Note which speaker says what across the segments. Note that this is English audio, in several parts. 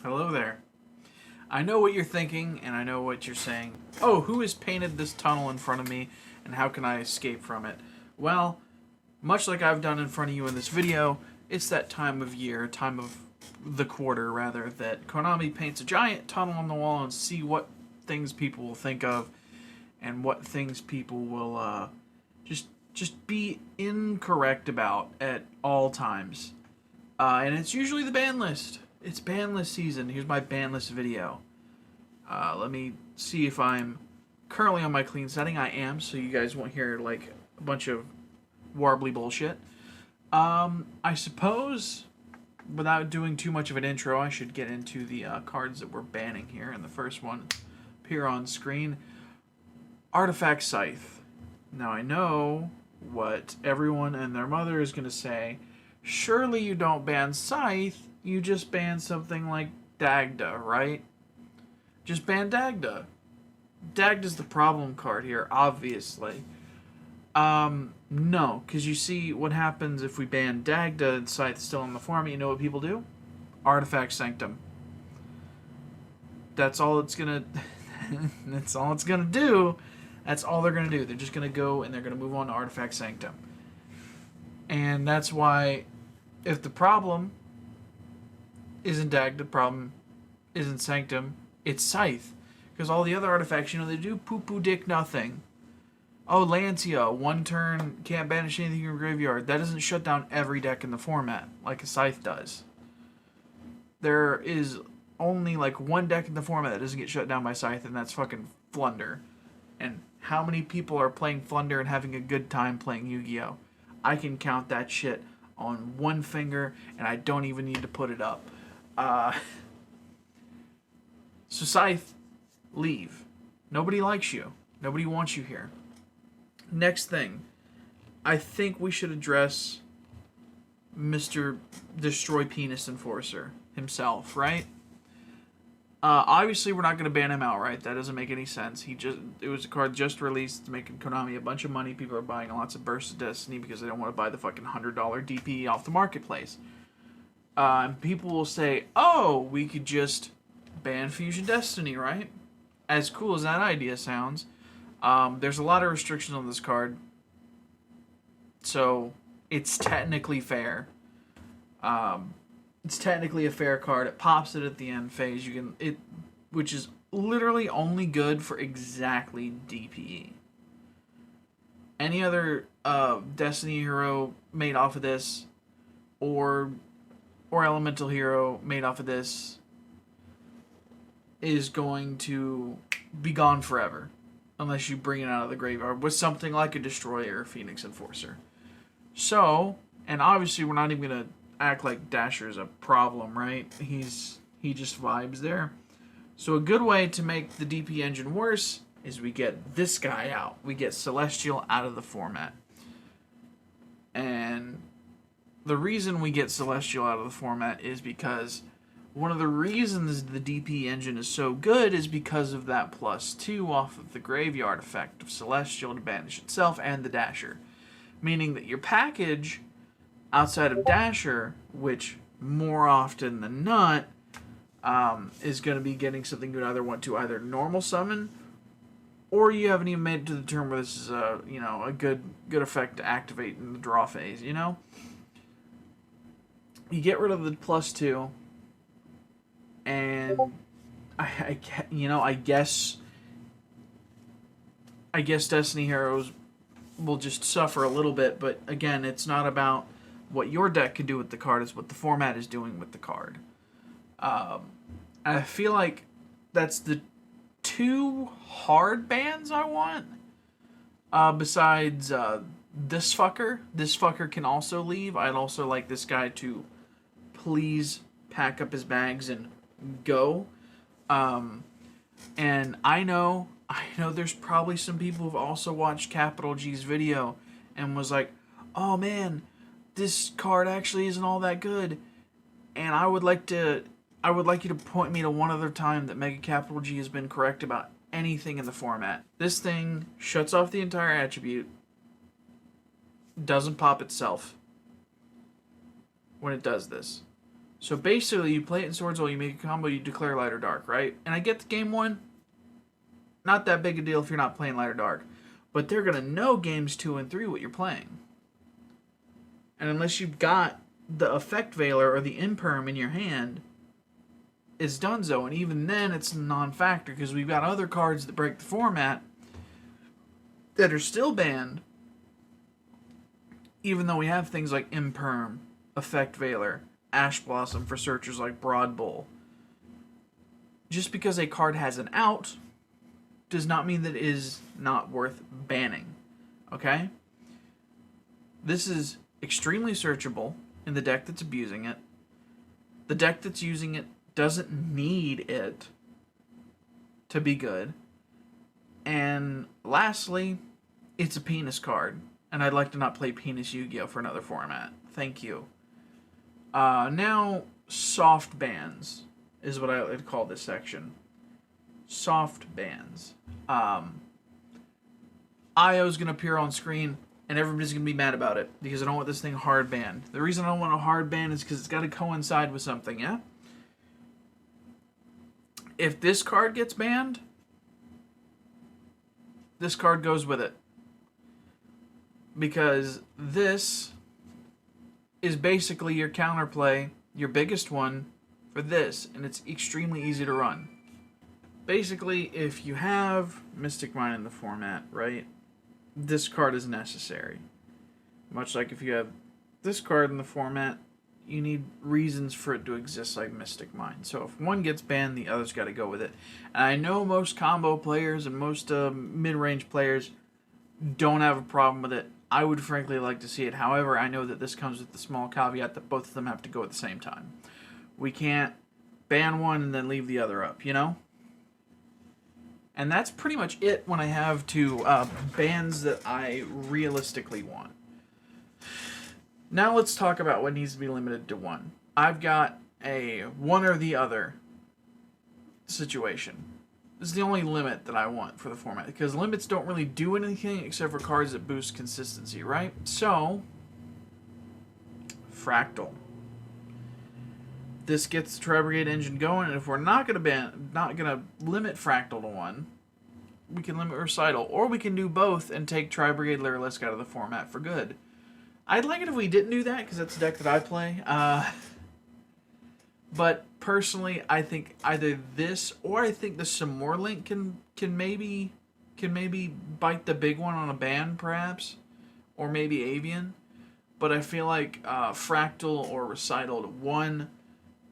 Speaker 1: Hello there. I know what you're thinking, and I know what you're saying. Oh, who has painted this tunnel in front of me, and how can I escape from it? Well, much like I've done in front of you in this video, it's that time of year, time of the quarter, rather, that Konami paints a giant tunnel on the wall and see what things people will think of, and what things people will, just be incorrect about at all times. And it's usually the ban list. It's ban list season. Here's my ban list video. Let me see if I'm currently on my clean setting. I am, so you guys won't hear like a bunch of warbly bullshit. I suppose, without doing too much of an intro, I should get into the cards that we're banning here. And the first one appear on screen. Artifact Scythe. Now I know what everyone and their mother is going to say. Surely you don't ban Scythe, you just ban something like DAGDA, right? Just ban DAGDA. DAGDA's the problem card here, obviously. No, because you see what happens if we ban DAGDA and Scythe's still in the format. You know what people do? Artifact SANCTUM. That's all it's gonna that's all it's gonna do. That's all they're gonna do. They're just gonna go and they're gonna move on to Artifact SANCTUM. And that's why, if the problem isn't DAGDA, the problem isn't SANCTUM, it's Scythe. Because all the other artifacts, you know, they do poo-poo dick nothing. Oh, Lancia, one turn, can't banish anything in your graveyard. That doesn't shut down every deck in the format, like a Scythe does. There is only like one deck in the format that doesn't get shut down by Scythe, and that's fucking Flunder. And how many people are playing Flunder and having a good time playing Yu-Gi-Oh? I can count that shit on one finger, and I don't even need to put it up. So Scythe, leave. Nobody likes you. Nobody wants you here. Next thing, I think we should address Mr. Destroy Penis Enforcer himself, right? Obviously, we're not going to ban him outright. That doesn't make any sense. It was a card just released, making Konami a bunch of money. People are buying lots of Bursts of Destiny because they don't want to buy the fucking $100 DP off the marketplace. And people will say, oh, we could just ban Fusion Destiny, right? As cool as that idea sounds, there's a lot of restrictions on this card. So, it's technically fair. It's technically a fair card. It pops it at the end phase. Which is literally only good for exactly DPE. Any other Destiny hero made off of this, or Elemental hero made off of this, is going to be gone forever, unless you bring it out of the graveyard with something like a Destroyer or Phoenix Enforcer. So, and obviously we're not even gonna act like Dasher's a problem, right? He just vibes there. So a good way to make the DP engine worse is we get this guy out. We get Celestial out of the format. And the reason we get Celestial out of the format is because one of the reasons the DP engine is so good is because of that +2 off of the graveyard effect of Celestial to banish itself and the Dasher. Meaning that your package outside of Dasher, which more often than not is going to be getting something you either want to either normal summon, or you haven't even made it to the turn where this is a good effect to activate in the draw phase. You know, you get rid of the +2, and I guess Destiny heroes will just suffer a little bit. But again, it's not about what your deck can do with the card, is what the format is doing with the card. I feel like that's the two hard bans I want. Besides this fucker. This fucker can also leave. I'd also like this guy to please pack up his bags and go. And I know there's probably some people who've also watched Capital G's video and was like, oh man, this card actually isn't all that good, and I would like you to point me to one other time that Mega Capital G has been correct about anything in the format. This thing shuts off the entire attribute, doesn't pop itself when it does this. So basically, you play it in Swordswell, you make a combo, you declare light or dark, right? And I get the game 1, not that big a deal if you're not playing light or dark. But they're going to know games 2 and 3 what you're playing. And unless you've got the Effect Veiler or the Imperm in your hand, it's donezo. And even then, it's a non-factor because we've got other cards that break the format that are still banned, even though we have things like Imperm, Effect Veiler, Ash Blossom for searchers like Broad Bull. Just because a card has an out does not mean that it is not worth banning. Okay? This is extremely searchable in the deck that's abusing it. The deck that's using it doesn't need it to be good. And lastly, it's a penis card. And I'd like to not play penis Yu-Gi-Oh! For another format. Thank you. Now, soft bans is what I would call this section. Soft bans. IO's going to appear on screen, and everybody's going to be mad about it, because I don't want this thing hard banned. The reason I don't want a hard ban is because it's got to coincide with something, yeah? If this card gets banned, this card goes with it. Because this is basically your counterplay, your biggest one, for this, and it's extremely easy to run. Basically, if you have Mystic Mine in the format, right, this card is necessary. Much like if you have this card in the format, you need reasons for it to exist like Mystic Mine. So if one gets banned, the other's got to go with it. And I know most combo players and most mid-range players don't have a problem with it. I would frankly like to see it. However, I know that this comes with the small caveat that both of them have to go at the same time. We can't ban one and then leave the other up, you know? And that's pretty much it when I have to bans that I realistically want. Now let's talk about what needs to be limited to one. I've got a one or the other situation. This is the only limit that I want for the format, because limits don't really do anything except for cards that boost consistency, right? So, Fractal. This gets the Tri-Brigade engine going, and if we're not gonna limit Fractal to one, we can limit Recital, or we can do both and take Tri-Brigade LYRILUSC out of the format for good. I'd like it if we didn't do that, because that's the deck that I play. But personally, I think either this or I think the Some More Link can maybe bite the big one on a ban, perhaps, or maybe Avian. But I feel like Fractal or Recital to one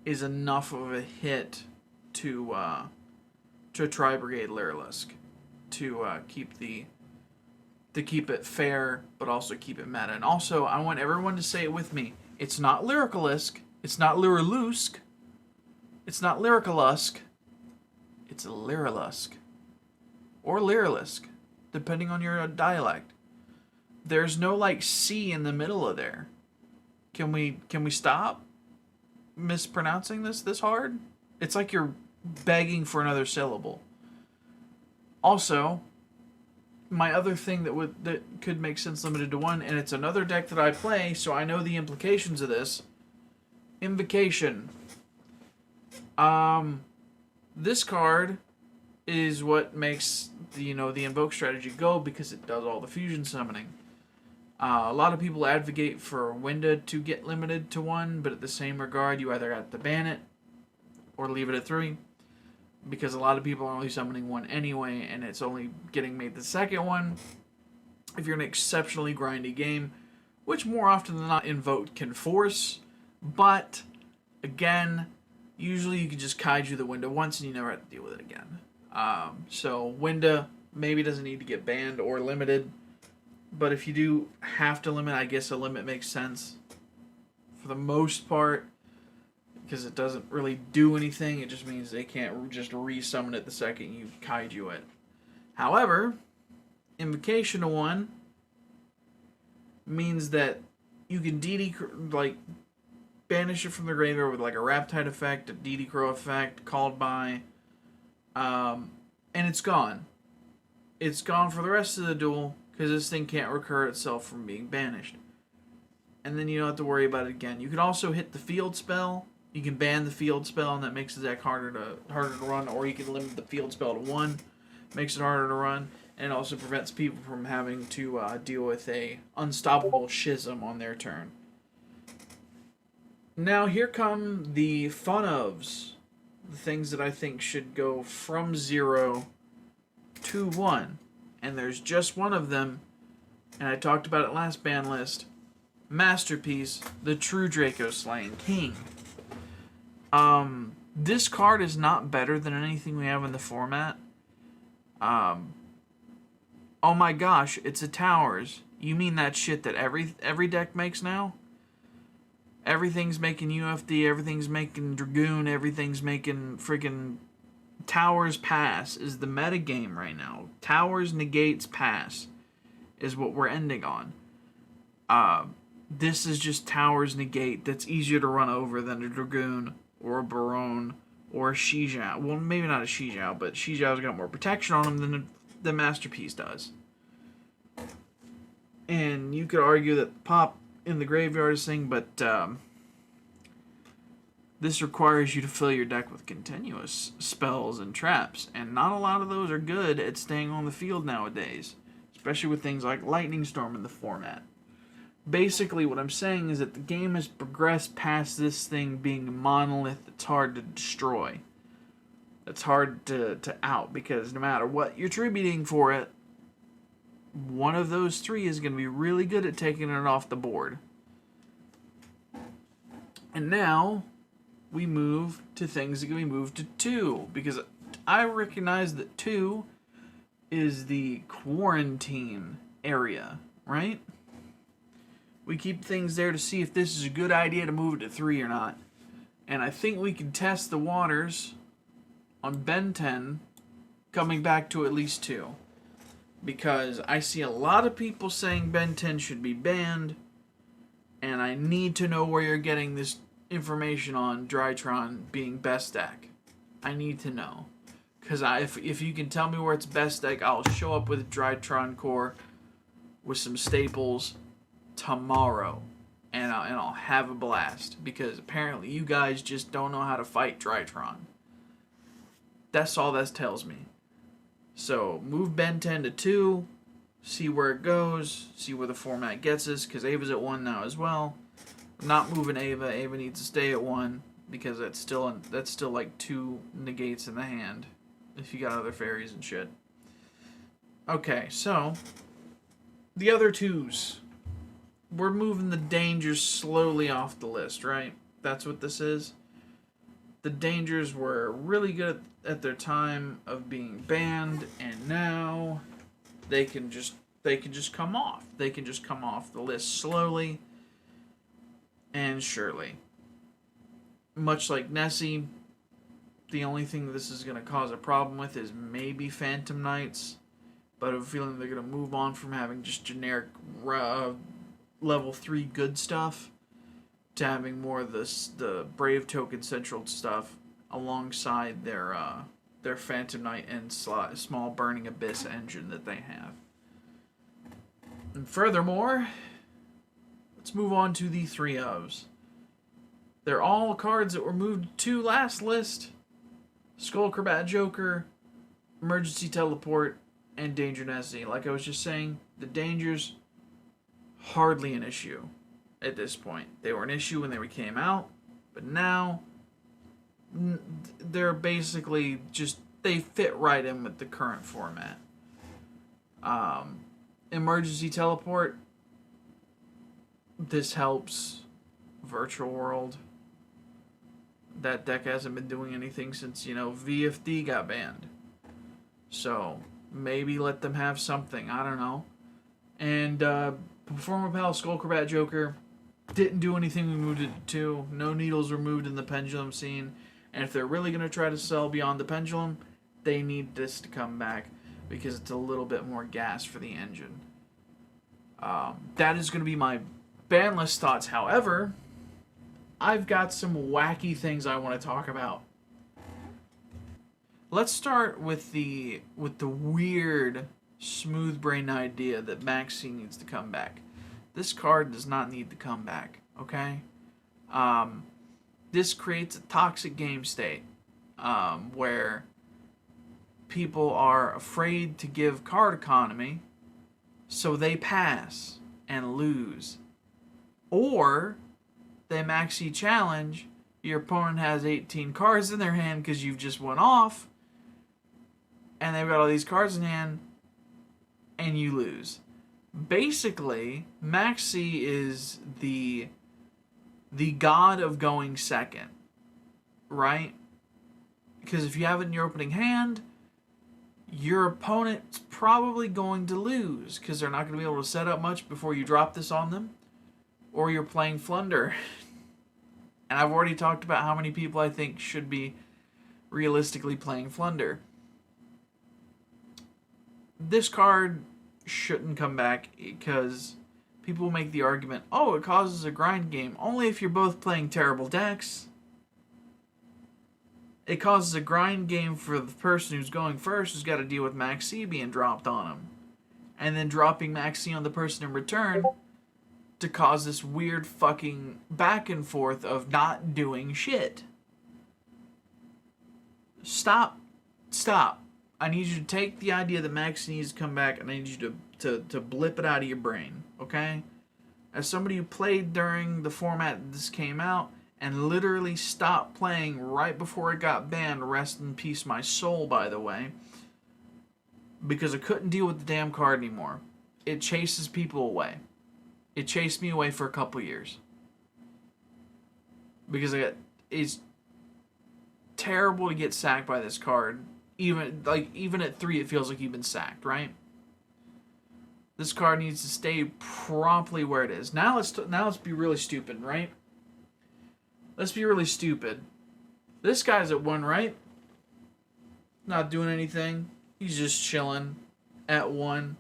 Speaker 1: is enough of a hit to Tri-Brigade LYRILUSC to keep it fair, but also keep it meta. And also, I want everyone to say it with me. It's not LYRILUSC. It's not LYRILUSC. It's not LYRILUSC. It's LYRILUSC. Or LYRILUSC, depending on your dialect. There's no, like, C in the middle of there. Can we stop mispronouncing this hard? It's like you're begging for another syllable. Also, my other thing that could make sense limited to one, and it's another deck that I play, so I know the implications of this. Invocation. This card is what makes the invoke strategy go, because it does all the fusion summoning. A lot of people advocate for Winda to get limited to one, but at the same regard, you either have to ban it or leave it at 3, because a lot of people are only summoning one anyway, and it's only getting made the second one if you're in an exceptionally grindy game, which more often than not Invoke can force, but again, usually you can just kaiju the Winda once and you never have to deal with it again. So Winda maybe doesn't need to get banned or limited, but if you do have to limit, I guess a limit makes sense for the most part, because it doesn't really do anything. It just means they can't just re-summon it the second you kaiju it. However, Invocation to one means that you can banish it from the graveyard with like a Raptide effect, a DD Crow effect, called by, and it's gone. It's gone for the rest of the duel, because this thing can't recur itself from being banished. And then you don't have to worry about it again. You can also hit the field spell You can ban the field spell, and that makes the deck harder to run, or you can limit the field spell to 1, makes it harder to run, and it also prevents people from having to deal with a unstoppable schism on their turn. Now here come the fun ofs, the things that I think should go from 0 to 1, and there's just one of them, and I talked about it last ban list. Masterpiece, the True Draco Slaying King. This card is not better than anything we have in the format. Oh my gosh, it's a towers. You mean that shit that every deck makes now? Everything's making UFD, everything's making Dragoon, everything's making freaking towers pass is the meta game right now. Towers negates pass is what we're ending on. This is just towers negate that's easier to run over than a Dragoon or a Baron or a Xijiao. Well, maybe not a Xijiao, but Xijiao's got more protection on him than the Masterpiece does. And you could argue that Pop in the Graveyard is thing, but this requires you to fill your deck with continuous spells and traps, and not a lot of those are good at staying on the field nowadays, especially with things like Lightning Storm in the format. Basically, what I'm saying is that the game has progressed past this thing being a monolith that's hard to destroy. That's hard to out, because no matter what you're tributing for it, one of those 3 is going to be really good at taking it off the board. And now we move to things that can be moved to 2, because I recognize that 2 is the quarantine area, right? We keep things there to see if this is a good idea to move it to 3 or not. And I think we can test the waters on Ben 10 coming back to at least 2. Because I see a lot of people saying Ben 10 should be banned, and I need to know where you're getting this information on Drytron being best deck. I need to know. Because if you can tell me where it's best deck, I'll show up with Drytron core with some staples tomorrow, and I'll have a blast, because apparently you guys just don't know how to fight Drytron. That's all that tells me. So move Ben 10 to 2, see where it goes, see where the format gets us, because Ava's at 1 now as well. I'm not moving Ava. Ava needs to stay at 1, because that's still like 2 negates in the hand if you got other fairies and shit. Okay, so the other 2s. We're moving the dangers slowly off the list, right? That's what this is. The dangers were really good at their time of being banned, and now they can just come off. They can just come off the list slowly and surely. Much like Nessie, the only thing this is going to cause a problem with is maybe Phantom Knights, but I have a feeling they're going to move on from having just generic level 3 good stuff to having more of the Brave Token Central stuff alongside their Phantom Knight and small Burning Abyss engine that they have. And furthermore, let's move on to the 3 ofs. They're all cards that were moved to last list. Skullcrobat Joker, Emergency Teleport, and Danger Nessie. Like I was just saying, the dangers hardly an issue at this point. They were an issue when they came out, but now they're basically just, they fit right in with the current format. Emergency Teleport, this helps Virtual World. That deck hasn't been doing anything since, VFD got banned. So maybe let them have something, I don't know. And Performer Pal Skullcrobat Joker didn't do anything. We moved it to 2. No needles were moved in the pendulum scene. And if they're really going to try to sell beyond the pendulum, they need this to come back, because it's a little bit more gas for the engine. That is going to be my ban list thoughts. However, I've got some wacky things I want to talk about. Let's start with the weird smooth brain idea that Maxi needs to come back. This card does not need to come back, okay? The this creates a toxic game state where people are afraid to give card economy, so they pass and lose. Or they maxi challenge, your opponent has 18 cards in their hand because you've just went off, and they've got all these cards in hand, and you lose. Basically, maxi is the god of going second, right? Because if you have it in your opening hand, your opponent's probably going to lose because they're not going to be able to set up much before you drop this on them, or you're playing Flunder. And I've already talked about how many people I think should be realistically playing Flunder. This card shouldn't come back because people make the argument, oh, it causes a grind game. Only if you're both playing terrible decks. It causes a grind game for the person who's going first, who's got to deal with Max C being dropped on him. And then dropping Max C on the person in return to cause this weird fucking back and forth of not doing shit. Stop. Stop. I need you to take the idea that Max needs to come back, and I need you to blip it out of your brain, okay? As somebody who played during the format that this came out, and literally stopped playing right before it got banned, rest in peace my soul, by the way, because I couldn't deal with the damn card anymore. It chases people away. It chased me away for a couple years. Because it's terrible to get sacked by this card. Even at 3, it feels like you've been sacked, right? This card needs to stay promptly where it is. Now let's be really stupid, right? Let's be really stupid. This guy's at 1, right? Not doing anything. He's just chilling at 1.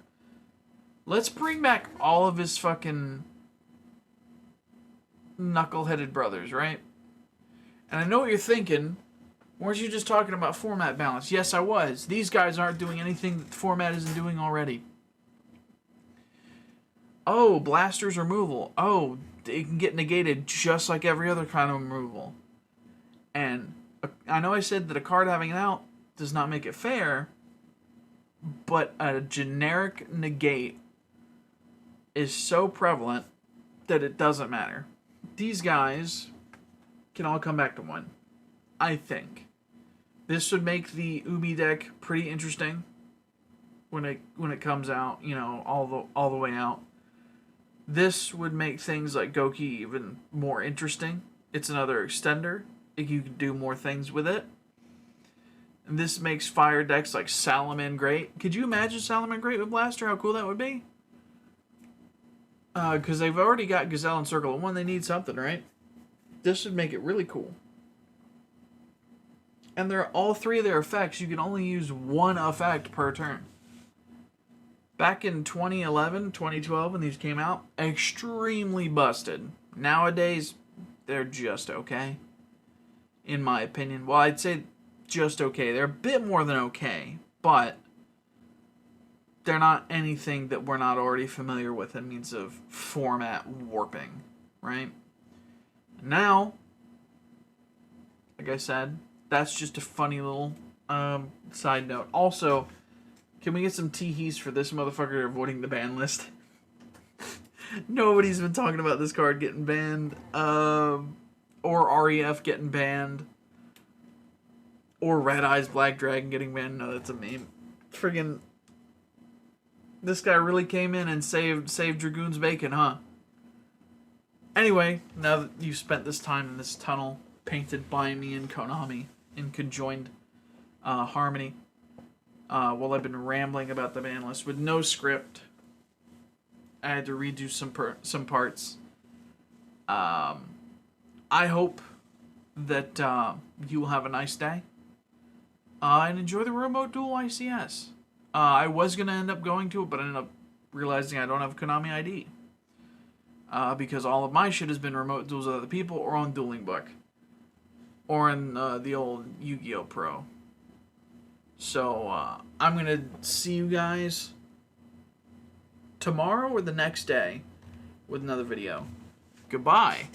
Speaker 1: Let's bring back all of his fucking knuckle-headed brothers, right? And I know what you're thinking. Weren't you just talking about format balance? Yes, I was. These guys aren't doing anything that the format isn't doing already. Oh, Blaster's removal. Oh, it can get negated just like every other kind of removal. And I know I said that a card having it out does not make it fair, but a generic negate is so prevalent that it doesn't matter. These guys can all come back to 1. I think. This would make the Ubi deck pretty interesting when it comes out, you know, all the way out. This would make things like Goki even more interesting. It's another extender. You can do more things with it. And this makes fire decks like Salaman great. Could you imagine Salaman great with Blaster? How cool that would be? Because they've already got Gazelle and Circle of 1. They need something, right? This would make it really cool. And all 3 of their effects, you can only use 1 effect per turn. Back in 2011, 2012, when these came out, extremely busted. Nowadays, they're just okay. In my opinion. Well, I'd say just okay. They're a bit more than okay, but they're not anything that we're not already familiar with in means of format warping, right? Now, like I said, that's just a funny little side note. Also, can we get some teehees for this motherfucker avoiding the ban list? Nobody's been talking about this card getting banned, or REF getting banned, or Red Eyes Black Dragon getting banned. No, that's a meme. Friggin', this guy really came in and saved Dragoon's bacon, huh? Anyway, now that you've spent this time in this tunnel, painted by me and Konami in conjoined harmony, while I've been rambling about the ban list with no script, I had to redo some parts. I hope that you will have a nice day and enjoy the remote duel ICS. I was going to end up going to it, but I ended up realizing I don't have Konami ID. Because all of my shit has been remote duels with other people or on Dueling Book. Or in the old Yu-Gi-Oh! Pro. So, I'm going to see you guys tomorrow or the next day with another video. Goodbye.